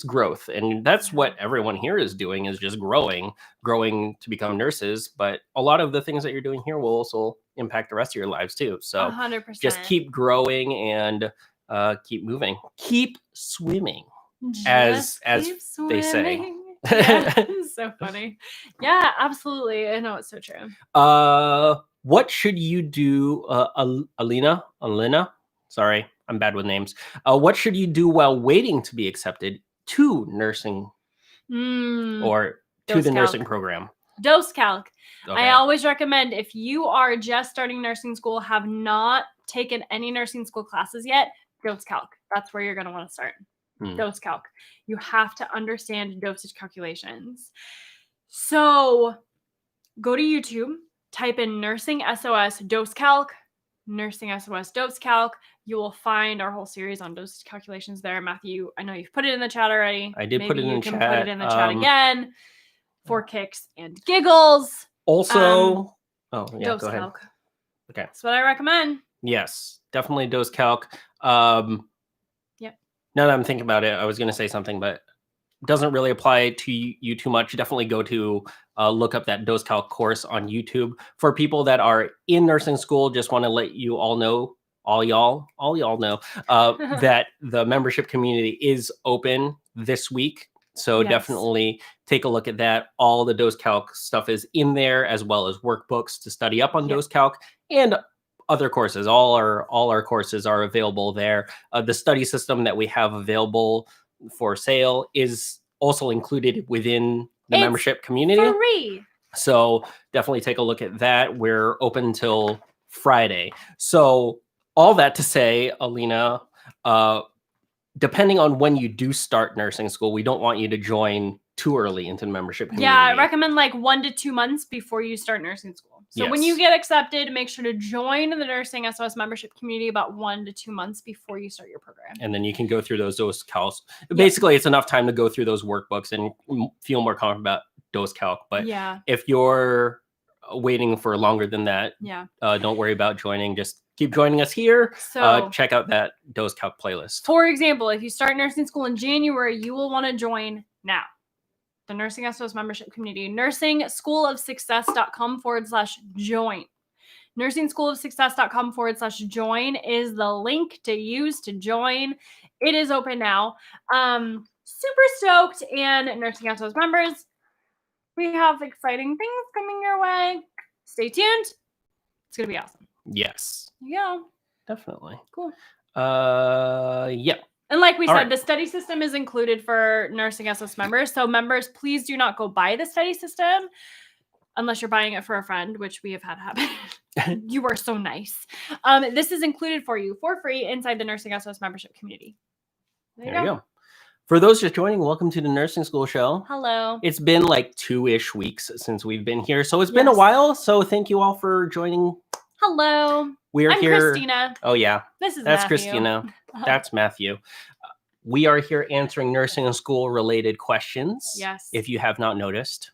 growth, and that's what everyone here is doing, is just growing to become nurses. But a lot of the things that you're doing here will also impact the rest of your lives too. So 100%. Just keep growing and keep moving, keep swimming, as swimming. They say. Yeah, so funny. Yeah, absolutely. I know, it's so true. What should you do, Alina? Sorry, I'm bad with names. What should you do while waiting to be accepted to nursing or to the nursing program? Dose calc. Okay. I always recommend, if you are just starting nursing school, have not taken any nursing school classes yet, dose calc. That's where you're going to want to start. Dose calc. You have to understand dosage calculations. So go to YouTube, type in nursing SOS dose calc, nursing SOS dose calc. You will find our whole series on dosage calculations there. Matthew, I know you've put it in the chat already. I did. Maybe put it in the chat. Put it in the chat again for kicks and giggles. Also, dose go ahead. calc. Okay. That's what I recommend. Yes, definitely dose calc. Now that I'm thinking about it, I was going to say something, but it doesn't really apply to you too much. Definitely go to look up that dose calc course on YouTube. For people that are in nursing school, just want to let you all know, all y'all know that the membership community is open this week. So Definitely take a look at that. All the dose calc stuff is in there, as well as workbooks to study up on dose calc and other courses. All our courses are available there. The study system that we have available for sale is also included within the membership community. Free. So definitely take a look at that. We're open until Friday. So all that to say, Alina, depending on when you do start nursing school, we don't want you to join too early into the membership community. Yeah, I recommend like 1 to 2 months before you start nursing school. So when you get accepted, make sure to join the Nursing SOS membership community about 1 to 2 months before you start your program. And then you can go through those calcs. Basically, it's enough time to go through those workbooks and feel more confident about dose calc. But if you're waiting for longer than that, don't worry about joining. Just keep joining us here. So check out that dose calc playlist. For example, if you start nursing school in January, you will want to join now. The Nursing SOS membership community, nursingschoolofsuccess.com/join. nursingschoolofsuccess.com/join is the link to use to join. It is open now. Super stoked. And Nursing SOS members, we have exciting things coming your way. Stay tuned. It's going to be awesome. Yes. Yeah. Definitely. Cool. Yeah. And like we said, the study system is included for Nursing SOS members. So members, please do not go buy the study system unless you're buying it for a friend, which we have had happen. You are so nice. This is included for you for free inside the Nursing SOS membership community. There you go. For those just joining, welcome to the Nursing School Show. Hello. It's been like 2-ish weeks since we've been here. So it's been a while. So thank you all for joining. Hello. I'm here. Christina. Oh, yeah. That's Matthew. Christina. That's Matthew. We are here answering nursing school related questions. Yes. If you have not noticed.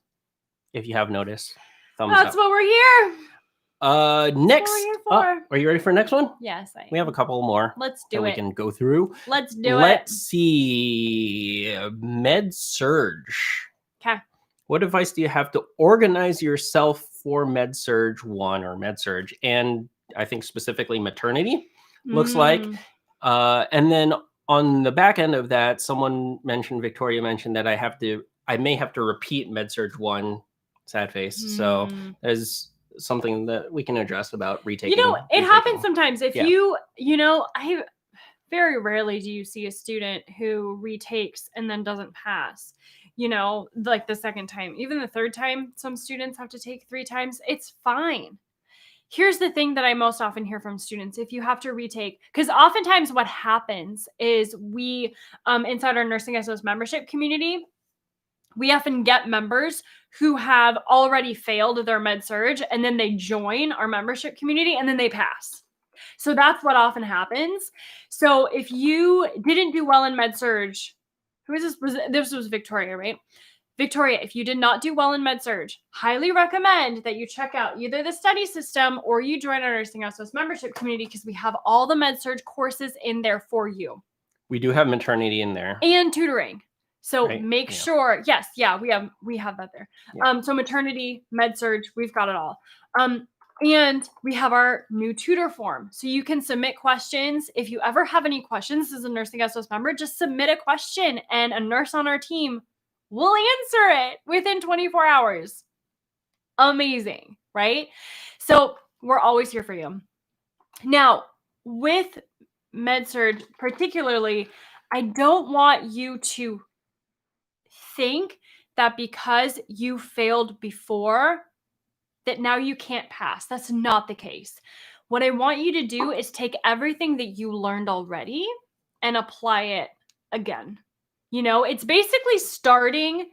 If you have noticed, thumbs up. That's what we're here. Next. Are you ready for the next one? Yes, I am. We have a couple more. Let's do it. We can go through. Let's do it. Let's see. Med surge. Okay. What advice do you have to organize yourself for med surge 1 or med surge? And I think specifically maternity looks like. And then on the back end of that, Victoria mentioned that I may have to repeat med surge 1, sad face. So there's something that we can address about retaking. It happens sometimes. If very rarely do you see a student who retakes and then doesn't pass. Like the second time, even the third time, some students have to take 3 times. It's fine. Here's the thing that I most often hear from students: if you have to retake, because oftentimes what happens is we, inside our Nursing SOS membership community, we often get members who have already failed their med surg, and then they join our membership community and then they pass. So that's what often happens. So if you didn't do well in med surg, who is this? This was Victoria, right? Victoria, if you did not do well in med surg, highly recommend that you check out either the study system or you join our Nursing SOS membership community, because we have all the med surg courses in there for you. We do have maternity in there. And tutoring. So Right. make sure, yes, yeah, we have that there. Yeah. So maternity, med surg, we've got it all. And we have our new tutor form. So you can submit questions. If you ever have any questions as a Nursing SOS member, just submit a question and a nurse on our team will answer it within 24 hours. Amazing, right? So we're always here for you. Now, with med-surg particularly, I don't want you to think that because you failed before, that now you can't pass. That's not the case. What I want you to do is take everything that you learned already and apply it again. It's basically starting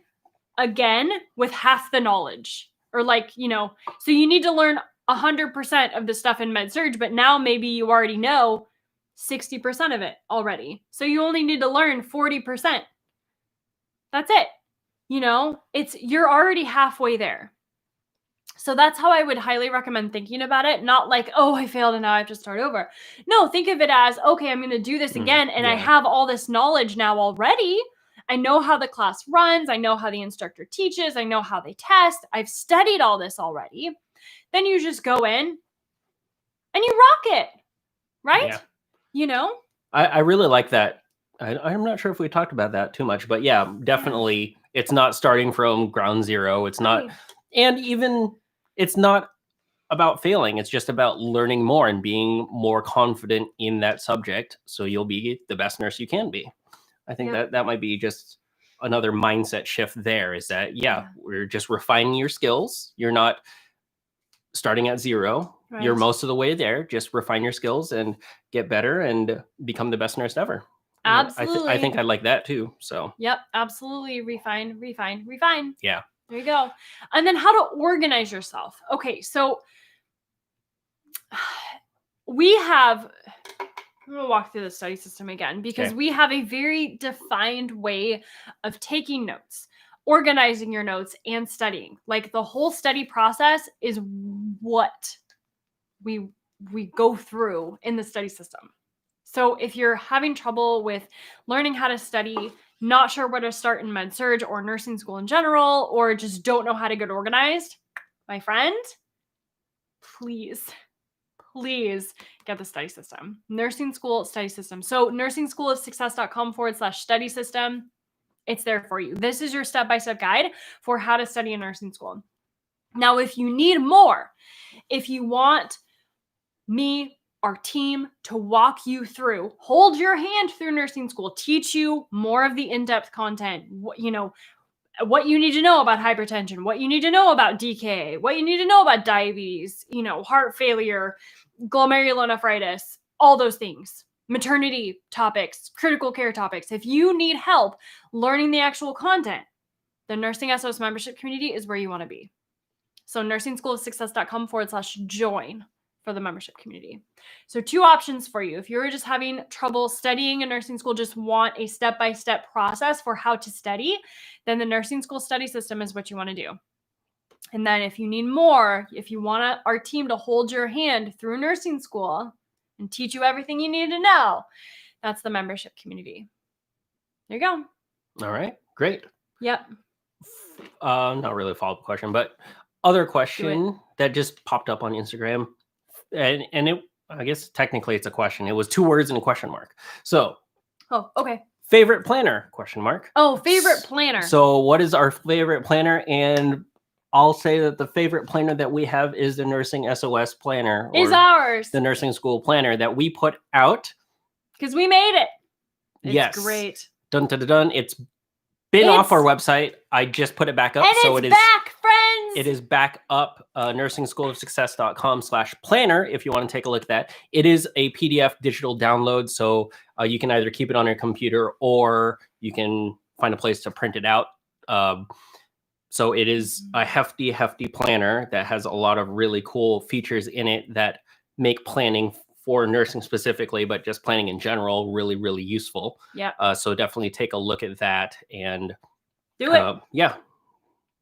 again with half the knowledge, or so you need to learn 100% of the stuff in med surg, but now maybe you already know 60% of it already. So you only need to learn 40%. That's it. You're already halfway there. So that's how I would highly recommend thinking about it. Not like, oh, I failed and now I have to start over. No, think of it as, okay, I'm going to do this again. And I have all this knowledge now already. I know how the class runs. I know how the instructor teaches. I know how they test. I've studied all this already. Then you just go in and you rock it, right? Yeah. I really like that. I'm not sure if we talked about that too much, but yeah, definitely. It's not starting from ground zero. It's not, and even it's not about failing. It's just about learning more and being more confident in that subject. So you'll be the best nurse you can be. I think that might be just another mindset shift there, is that, we're just refining your skills. You're not starting at zero. Right. You're most of the way there. Just refine your skills and get better and become the best nurse ever. Absolutely. I think I like that too. So. Yep, absolutely. Refine. Yeah. There you go. And then how to organize yourself. Okay, so we have, I'm going to walk through the study system again, because we have a very defined way of taking notes, organizing your notes, and studying. Like the whole study process is what we go through in the study system. So if you're having trouble with learning how to study, not sure where to start in med surg or nursing school in general, or just don't know how to get organized, my friend, please get the study system. Nursing school study system. So nursing-school-of-success.com/study system. It's there for you. This is your step-by-step guide for how to study in nursing school. Now, if you need more, if you want me, our team, to walk you through, hold your hand through nursing school, teach you more of the in-depth content, what you need to know about hypertension, what you need to know about DKA, what you need to know about diabetes, heart failure, glomerulonephritis, all those things, maternity topics, critical care topics. If you need help learning the actual content, the Nursing SOS membership community is where you want to be. So nursing-school-of-success.com/join for the membership community. So 2 options for you. If you're just having trouble studying in nursing school, just want a step-by-step process for how to study, then the nursing school study system is what you want to do. And then if you need more, if you want our team to hold your hand through nursing school and teach you everything you need to know, that's the membership community. There you go. All right, great. Yep. Not really a follow-up question, but other question that just popped up on Instagram. And it, I guess technically it's a question. It was 2 words and a question mark. So. Oh, okay. Favorite planner? Question mark. Oh, favorite planner. So what is our favorite planner? And I'll say that the favorite planner that we have is the Nursing SOS planner. Is ours. The nursing school planner that we put out. because we made it. It's Yes. great. Dun, dun, dun, dun. It's been off our website. I just put it back up. And so it's back, friends. It is back up. NursingSchoolOfSuccess.com/planner if you want to take a look at that. It is a PDF digital download. So you can either keep it on your computer or you can find a place to print it out. So it is a hefty planner that has a lot of really cool features in it that make planning for nursing specifically, but just planning in general, really, really useful. Yeah. So definitely take a look at that and do it. Yeah.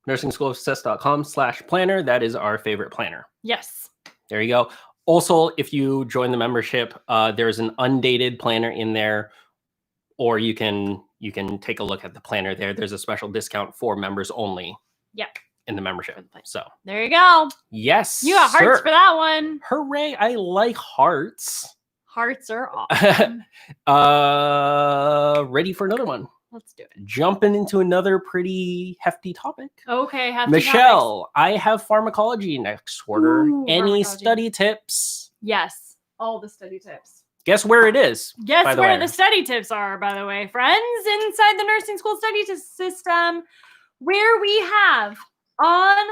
NursingSchoolOfSuccess.com/planner. That is our favorite planner. Yes. There you go. Also, if you join the membership, there's an undated planner in there, or you can take a look at the planner there. There's a special discount for members only. Yep. In the membership. So there you go. Yes. You got hearts for that one. Hooray. I like hearts. Hearts are awesome. Ready for another one? Let's do it. Jumping into another pretty hefty topic. Okay, hefty Michelle, topics. I have pharmacology next quarter. Any pharmacology. study tips? Yes, all the study tips. Guess where it is? Guess where the study tips are, by the way, friends, inside the nursing school study system, where we have on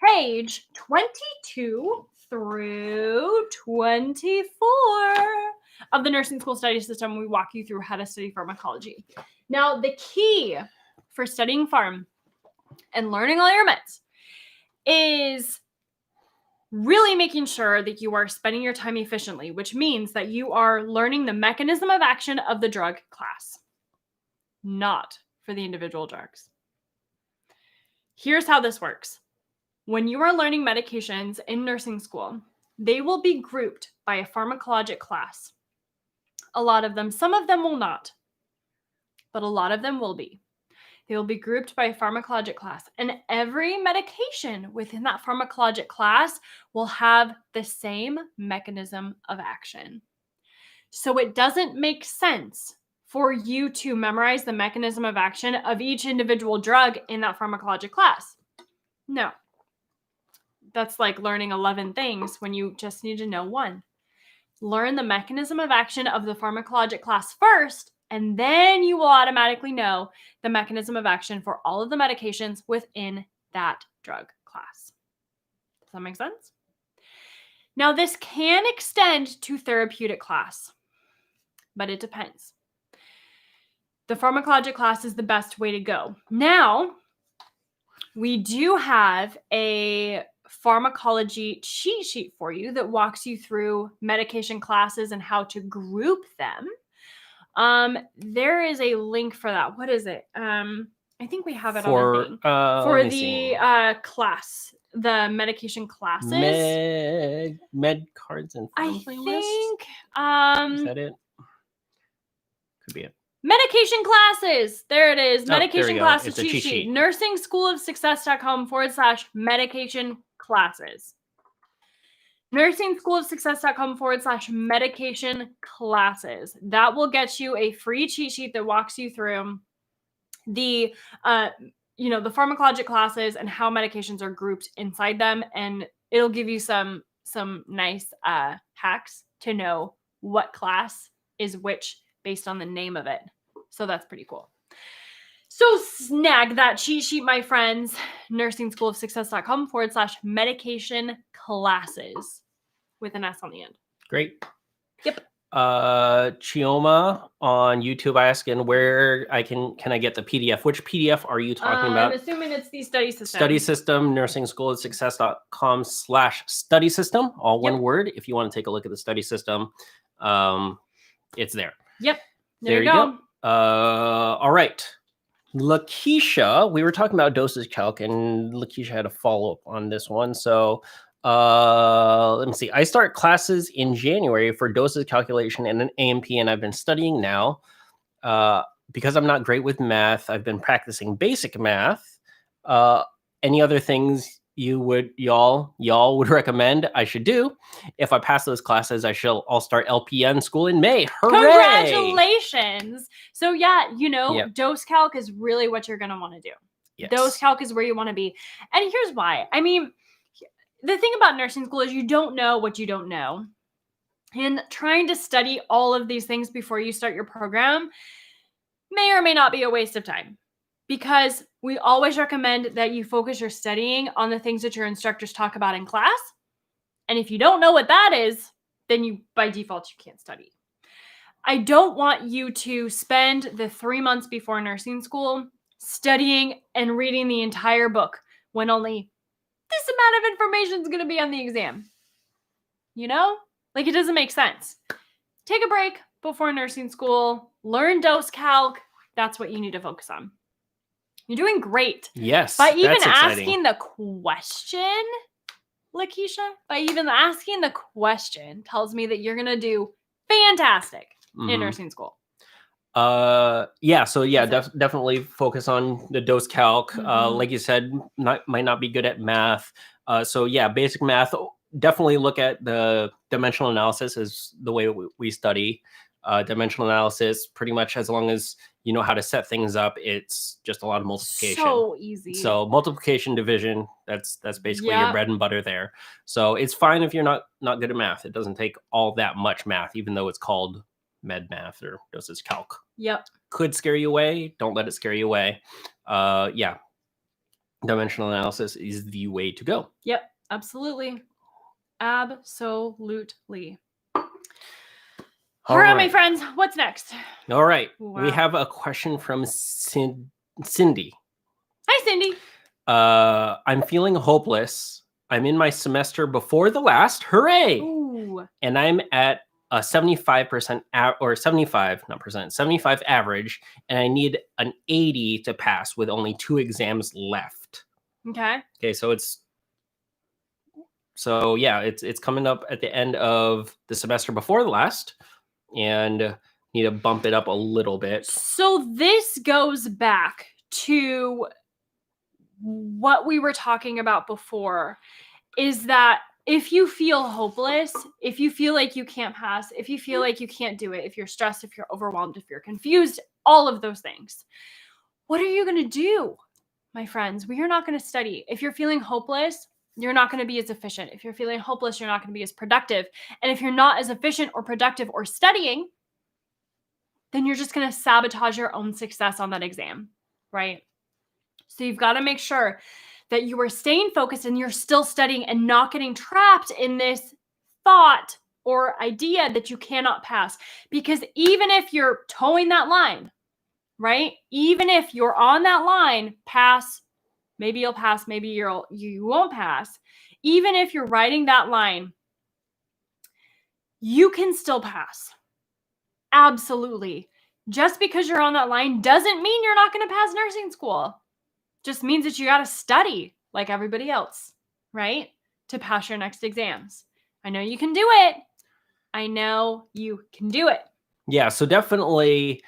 page 22 through 24 of the nursing school study system, we walk you through how to study pharmacology. Now, the key for studying pharm and learning all your meds is really making sure that you are spending your time efficiently, which means that you are learning the mechanism of action of the drug class, not for the individual drugs. Here's how this works. When you are learning medications in nursing school, they will be grouped by a pharmacologic class. A lot of them, some of them will not, but a lot of them will be. They will be grouped by a pharmacologic class, and every medication within that pharmacologic class will have the same mechanism of action. So it doesn't make sense for you to memorize the mechanism of action of each individual drug in that pharmacologic class. No. That's like learning 11 things when you just need to know one. Learn the mechanism of action of the pharmacologic class first, and then you will automatically know the mechanism of action for all of the medications within that drug class. Does that make sense? Now, this can extend to therapeutic class, but it depends. The pharmacologic class is the best way to go. Now, we do have a pharmacology cheat sheet for you that walks you through medication classes and how to group them. There is a link for that. What is it? I think we have it on our thing. For the class, the medication classes. Med cards and I list? think Is that it? Could be it. Medication classes. There it is. There Medication you go. classes It's a cheat cheat sheet. sheet. NursingSchoolOfSuccess.com/medication classes. NursingSchoolOfSuccess.com/medication classes. That will get you a free cheat sheet that walks you through the the pharmacologic classes and how medications are grouped inside them, and it'll give you some nice hacks to know what class is which based on the name of it. So that's pretty cool. So snag that cheat sheet, my friends. NursingSchoolOfSuccess.com/medication classes with an S on the end. Great. Yep. Chioma on YouTube asking where can I get the PDF? Which PDF are you talking about? I'm assuming it's the study system. Study system, NursingSchoolOfSuccess.com/study system, all one word. If you want to take a look at the study system, it's there. Yep. There you go. All right. Lakeisha, we were talking about dosage calc, and Lakeisha had a follow-up on this one. So let me see. I start classes in January for dosage calculation and an AMP, and I've been studying now. Because I'm not great with math, I've been practicing basic math. Any other things y'all would recommend I should do? If I pass those classes, I'll start LPN school in May. Hooray! Congratulations. So dose calc is really what you're going to want to do. Yes. Dose calc is where you want to be. And here's why. I mean, the thing about nursing school is you don't know what you don't know. And trying to study all of these things before you start your program may or may not be a waste of time, because we always recommend that you focus your studying on the things that your instructors talk about in class. And if you don't know what that is, then you, by default, you can't study. I don't want you to spend the 3 months before nursing school studying and reading the entire book when only this amount of information is going to be on the exam. You know? Like, it doesn't make sense. Take a break before nursing school, learn dose calc. That's what you need to focus on. You're doing great. Yes. By even that's exciting. asking the question, Lakeisha, by even asking the question tells me that you're going to do fantastic in nursing school. Yeah. So yeah, definitely focus on the dose calc. Like you said, might not be good at math. So yeah, basic math. Definitely look at the dimensional analysis is the way we study. Dimensional analysis, pretty much as long as you know how to set things up, it's just a lot of multiplication. So easy. So multiplication, division, that's basically your bread and butter there. So it's fine if you're not good at math. It doesn't take all that much math, even though it's called med math or dosage calc. Yep. Could scare you away. Don't let it scare you away. Yeah. Dimensional analysis is the way to go. Yep. Absolutely. Absolutely. All right, my friends. What's next? All right. Wow. We have a question from Cindy. Hi, Cindy. I'm feeling hopeless. I'm in my semester before the last. Hooray! Ooh. And I'm at a 75% or 75, not percent, 75 average, and I need an 80 to pass with only 2 exams left. Okay. Okay, so it's coming up at the end of the semester before the last, and need to bump it up a little bit. So this goes back to what we were talking about before, is that if you feel hopeless, if you feel like you can't pass, if you feel like you can't do it, if you're stressed, if you're overwhelmed, if you're confused, all of those things, what are you going to do, my friends? We are not going to study. If you're feeling hopeless, you're not going to be as efficient. If you're feeling hopeless, you're not going to be as productive. And if you're not as efficient or productive or studying, then you're just going to sabotage your own success on that exam, right? So you've got to make sure that you are staying focused and you're still studying and not getting trapped in this thought or idea that you cannot pass. Because even if you're towing that line, right? Even if you're on that line, pass, maybe you'll pass, maybe you won't pass. Even if you're riding that line, you can still pass. Absolutely. Just because you're on that line doesn't mean you're not going to pass nursing school. Just means that you got to study like everybody else, right? To pass your next exams. I know you can do it. I know you can do it. Yeah, so definitely,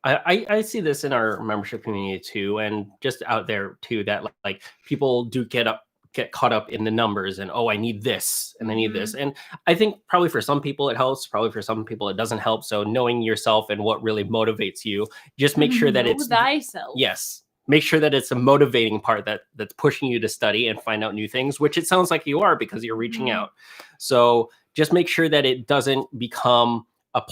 I see this in our membership community too, and just out there too, that like people do get caught up in the numbers and, oh, I need this and I need this. And I think probably for some people it helps, probably for some people it doesn't help. So knowing yourself and what really motivates you, just make sure that it's thyself. Yes. Make sure that it's a motivating part that's pushing you to study and find out new things, which it sounds like you are because you're reaching out. So just make sure that it doesn't become a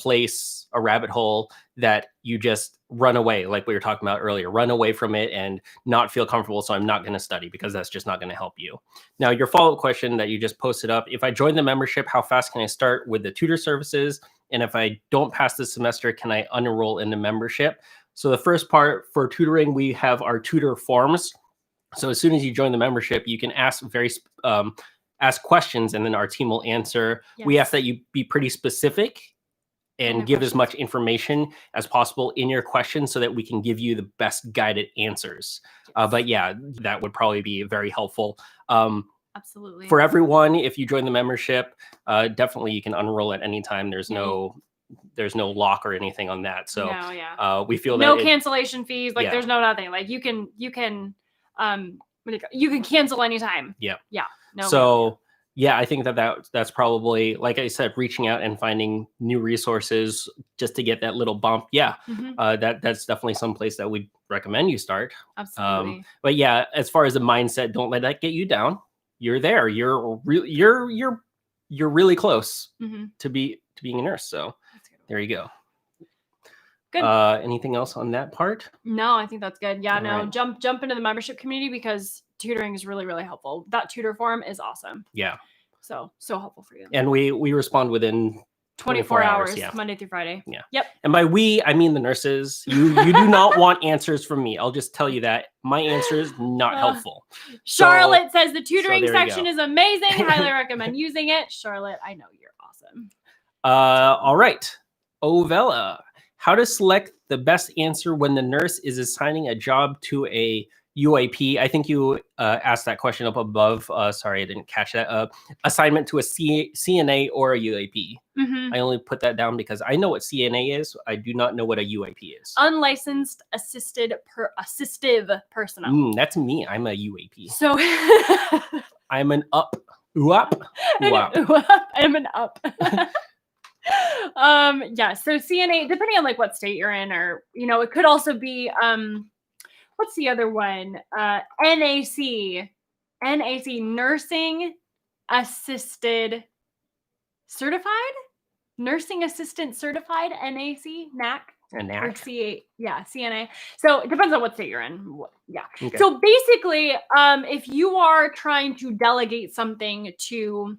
rabbit hole that you just run away, like we were talking about earlier, run away from it and not feel comfortable. So I'm not going to study, because that's just not going to help you. Now, your follow-up question that you just posted up, if I join the membership, how fast can I start with the tutor services? And if I don't pass this semester, can I unenroll in the membership? So the first part for tutoring, we have our tutor forms. So as soon as you join the membership, you can ask ask questions, and then our team will answer. Yes. We ask that you be pretty specific and give as much information as possible in your questions so that we can give you the best guided answers. Yes. But yeah, that would probably be very helpful. Absolutely. For everyone, if you join the membership, definitely you can unenroll at any time. There's no lock or anything on that. So we feel no cancellation fees. Like there's no nothing. Like you can cancel anytime. Yeah. Yeah. No. So yeah, I think that's probably, like I said, reaching out and finding new resources just to get that little bump. Yeah. That's definitely some place that we'd recommend you start. Absolutely. But yeah, as far as the mindset, don't let that get you down. You're there. You're you're really close Mhm. to being a nurse. So That's good. there you go. Good. Anything else on that part? No, I think that's good. Yeah, All no, right. jump into the membership community because tutoring is really, really helpful. That tutor form is awesome. Yeah. So helpful for you. And we respond within 24 hours, yeah. Monday through Friday. Yeah. Yep. And by we, I mean the nurses. You do not want answers from me. I'll just tell you that. My answer is not helpful. Charlotte says the tutoring there you section go. is amazing. Highly recommend using it. Charlotte, I know you're awesome. All right. Ovella, how to select the best answer when the nurse is assigning a job to a UAP. I think you asked that question up above. Sorry, I didn't catch that. Assignment to a CNA or a UAP. Mhm. I only put that down because I know what CNA is. I do not know what a UAP is. Unlicensed assistive personnel. That's me. I'm a UAP. So I'm an up. Ooh-up. Ooh-up. I'm an up. Yeah, so CNA, depending on like what state you're in, or it could also be what's the other one? NAC, nursing assisted certified, nursing assistant certified, NAC. A Or knack. CNA. So it depends on what state you're in. Yeah. Okay. So basically, if you are trying to delegate something to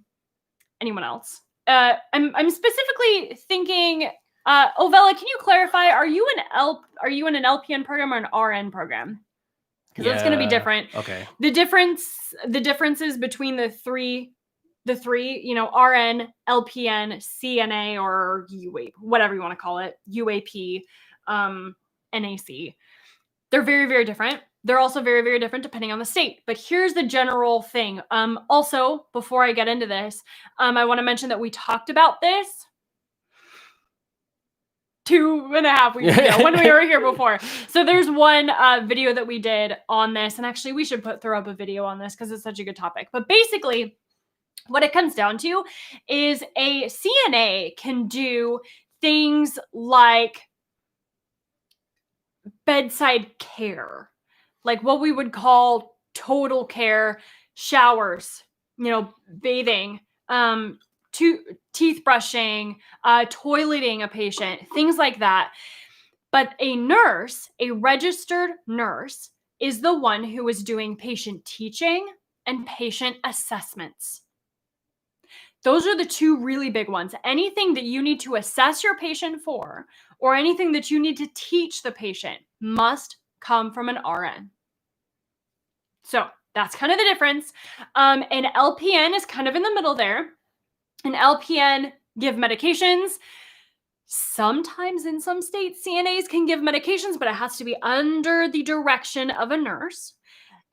anyone else, I'm specifically thinking, Ovella, can you clarify? Are you in an LPN program or an RN program? Because that's going to be different. Okay. The differences between the three, RN, LPN, CNA, or UAP, whatever you want to call it, UAP, NAC. They're very, very different. They're also very, very different depending on the state. But here's the general thing. Also, before I get into this, I want to mention that we talked about this 2.5 weeks ago when we were here before. So there's one video that we did on this. And actually, we should throw up a video on this because it's such a good topic. But basically, what it comes down to is a CNA can do things like bedside care, like what we would call total care, showers, bathing, teeth brushing, toileting a patient, things like that. But a nurse, a registered nurse, is the one who is doing patient teaching and patient assessments. Those are the two really big ones. Anything that you need to assess your patient for, or anything that you need to teach the patient, must come from an RN. So that's kind of the difference. An LPN is kind of in the middle there. An LPN give medications. Sometimes in some states, CNAs can give medications, but it has to be under the direction of a nurse.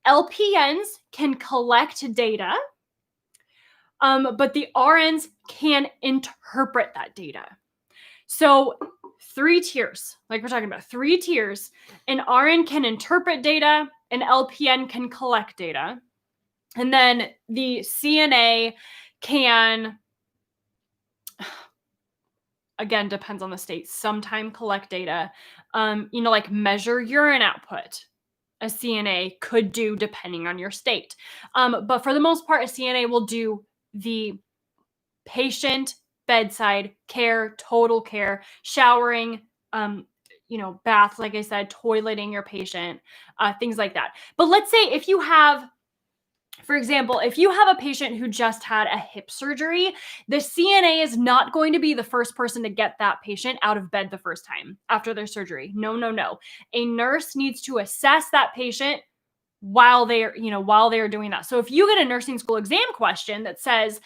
LPNs can collect data. But the RNs can interpret that data. So 3 tiers, like we're talking about, 3 tiers. An RN can interpret data, an LPN can collect data, and then the CNA can, again, depends on the state, sometime collect data, like measure urine output. A CNA could do depending on your state. But for the most part, a CNA will do the patient bedside care, total care, showering, bath, like I said, toileting your patient, things like that. But let's say if you have, for example, if you have a patient who just had a hip surgery, the CNA is not going to be the first person to get that patient out of bed the first time after their surgery. No. A nurse needs to assess that patient while they're doing that. So if you get a nursing school exam question that says,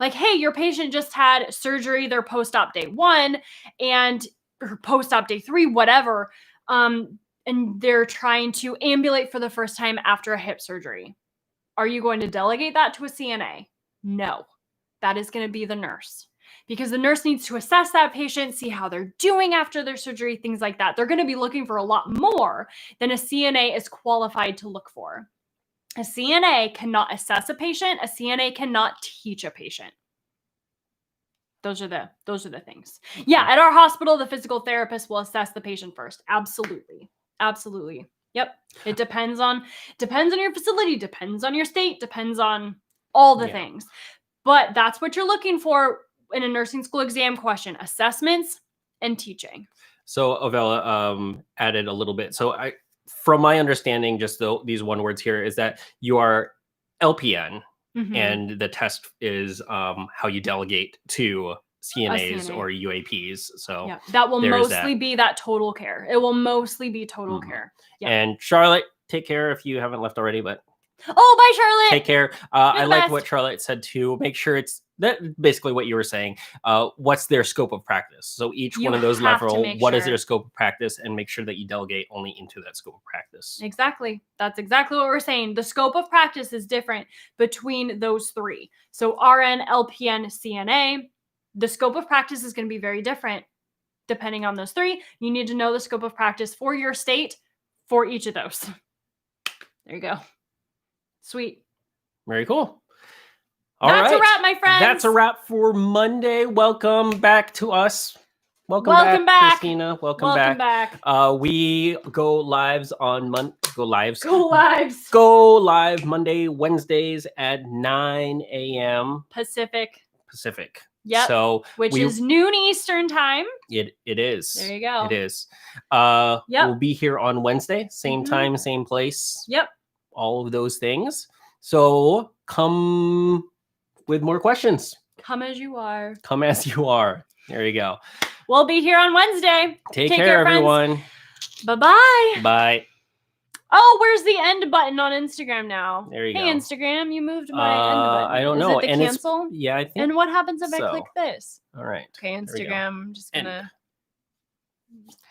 like, hey, your patient just had surgery, they're post-op day 1 or post-op day 3, whatever, and they're trying to ambulate for the first time after a hip surgery. Are you going to delegate that to a CNA? No, that is going to be the nurse, because the nurse needs to assess that patient, see how they're doing after their surgery, things like that. They're going to be looking for a lot more than a CNA is qualified to look for. A CNA cannot assess a patient. A CNA cannot teach a patient. Those are the things. Yeah, at our hospital, the physical therapist will assess the patient first. Absolutely. Yep. It depends on your facility, depends on your state, depends on all the things. But that's what you're looking for in a nursing school exam question: assessments and teaching. So Ovella added a little bit. So from my understanding, just these one words here is that you are LPN, and the test is how you delegate to CNAs or UAPs. So yeah, that will mostly be that total care. It will mostly be total care. Yeah. And Charlotte, take care if you haven't left already, but oh, bye, Charlotte. Take care. I like what Charlotte said too. Make sure it's that basically what you were saying. What's their scope of practice? So each one of those level, what is their scope of practice, and make sure that you delegate only into that scope of practice. Exactly. That's exactly what we're saying. The scope of practice is different between those three. So RN, LPN, CNA, the scope of practice is going to be very different depending on those three. You need to know the scope of practice for your state for each of those. There you go. Sweet. Very cool. That's a wrap, my friends. That's a wrap for Monday. Welcome back to us. Welcome back, Christina. Welcome back. We go lives on Go live Monday, Wednesdays at 9 a.m. Pacific. Yep. So which is noon Eastern time. It is. There you go. It is. We'll be here on Wednesday, same time, same place. Yep. All of those things. So come with more questions. Come as you are. Come as you are. There you go. We'll be here on Wednesday. Take care, everyone. Bye-bye. Bye. Oh, where's the end button on Instagram now? There you go. Hey, Instagram, you moved my end button. I don't know. Is it the cancel? Yeah, I think. And what happens if I click this? All right. Okay, Instagram. I'm just gonna.